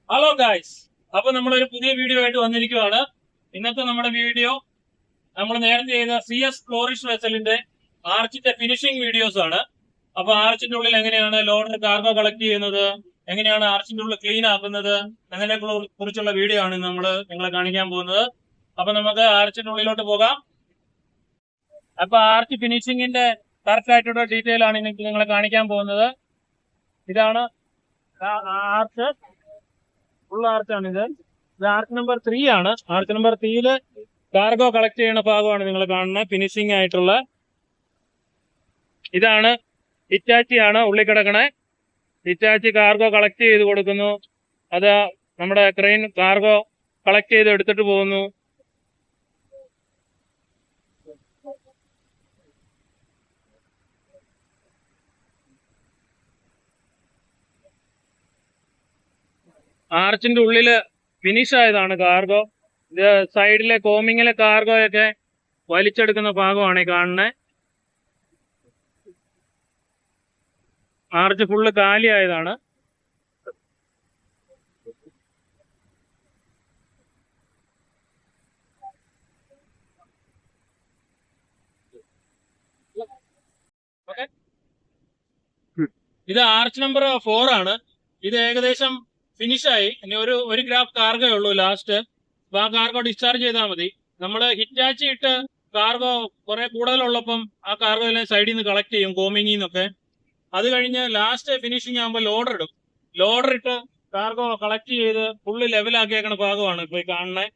Hello guys, അപ്പൊ നമ്മളൊരു പുതിയ വീഡിയോ ആയിട്ട് വന്നിരിക്കുകയാണ്. ഇന്നത്തെ നമ്മുടെ വീഡിയോ നമ്മൾ നേരത്തെ ചെയ്ത CS ഫ്ലോറിഷ് വെസലിന്റെ ആർച്ചിന്റെ ഫിനിഷിംഗ് വീഡിയോസ് ആണ്. അപ്പൊ ആർച്ചിന്റെ ഉള്ളിൽ എങ്ങനെയാണ് ലോഡ് കാർഗോ കളക്ട് ചെയ്യുന്നത്, എങ്ങനെയാണ് ആർച്ചിന്റെ ഉള്ളിൽ ക്ലീൻ ആക്കുന്നത്, അങ്ങനെ കുറിച്ചുള്ള വീഡിയോ ആണ് നമ്മൾ നിങ്ങളെ കാണിക്കാൻ പോകുന്നത്. അപ്പൊ നമുക്ക് ആർച്ചിന്റെ ഉള്ളിലോട്ട് പോകാം. അപ്പൊ ആർച്ച് ഫിനിഷിംഗിന്റെ കറക്റ്റ് ആയിട്ടുള്ള ഡീറ്റെയിൽ ആണ് നിങ്ങളെ കാണിക്കാൻ പോകുന്നത്. ഇതാണ് ആർച്ച്, ഫുൾ ആർച്ചാണ് ഇത്. ആർച്ച് നമ്പർ 3 ആണ്. ആർച്ച് നമ്പർ 3 കാർഗോ കളക്ട് ചെയ്യുന്ന ഭാഗമാണ് നിങ്ങൾ കാണുന്നത്, ഫിനിഷിംഗ് ആയിട്ടുള്ള. ഇതാണ് ഹിറ്റാച്ചി ആണ് ഉള്ളിൽ കിടക്കണേ. ഹിറ്റാച്ചി കാർഗോ കളക്ട് ചെയ്ത് കൊടുക്കുന്നു. അത് നമ്മുടെ ക്രെയിൻ കാർഗോ കളക്ട് ചെയ്ത് എടുത്തിട്ട് പോകുന്നു. ആർച്ചിന്റെ ഉള്ളില് ഫിനിഷ് ആയതാണ് കാർഗോ. ഇത് സൈഡിലെ കോമിങ്ങിലെ കാർഗോയൊക്കെ വലിച്ചെടുക്കുന്ന ഭാഗമാണ് ഈ കാണുന്നത്. ആർച്ച് ഫുള്ള് കാലിയായതാണ്. ഇത് ആർച്ച് നമ്പർ 4 ആണ്. ഇത് ഏകദേശം ഫിനിഷായി. ഇനി ഒരു ഗ്രാഫ് കാർഗോ ഉള്ളൂ ലാസ്റ്റ്. അപ്പൊ ആ കാർഗോ ഡിസ്ചാർജ് ചെയ്താൽ മതി. നമ്മൾ ഹിറ്റാച്ചി ഇട്ട് കാർഗോ കുറെ കൂടുതലുള്ളപ്പം ആ കാർഗോ എല്ലാം സൈഡിൽ നിന്ന് കളക്ട് ചെയ്യും, കോമിങ്ങിൽ നിന്നൊക്കെ. അത് കഴിഞ്ഞ് ലാസ്റ്റ് ഫിനിഷിംഗ് ആകുമ്പോൾ ലോഡർ ഇടും. ലോഡർ ഇട്ട് കാർഗോ കളക്ട് ചെയ്ത് ഫുള്ള് ലെവലാക്കിയേക്കണ ഭാഗമാണ് ഇപ്പൊ ഈ കാണുന്നത്.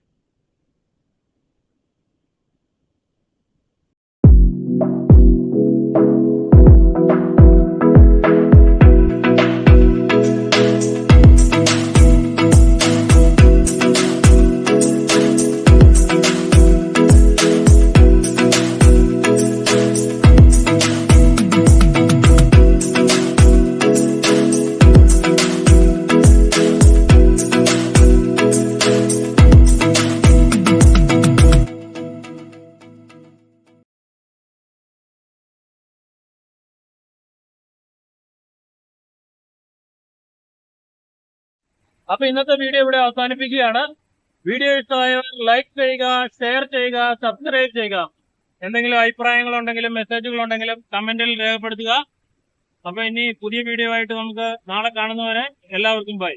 അപ്പൊ ഇന്നത്തെ വീഡിയോ ഇവിടെ അവസാനിപ്പിക്കുകയാണ്. വീഡിയോ ഇഷ്ടമായവർ ലൈക്ക് ചെയ്യുക, ഷെയർ ചെയ്യുക, സബ്സ്ക്രൈബ് ചെയ്യുക. എന്തെങ്കിലും അഭിപ്രായങ്ങളുണ്ടെങ്കിലും മെസ്സേജുകളുണ്ടെങ്കിലും കമന്റിൽ രേഖപ്പെടുത്തുക. അപ്പൊ ഇനി പുതിയ വീഡിയോ ആയിട്ട് നമുക്ക് നാളെ കാണുന്നവരെ എല്ലാവർക്കും ബൈ.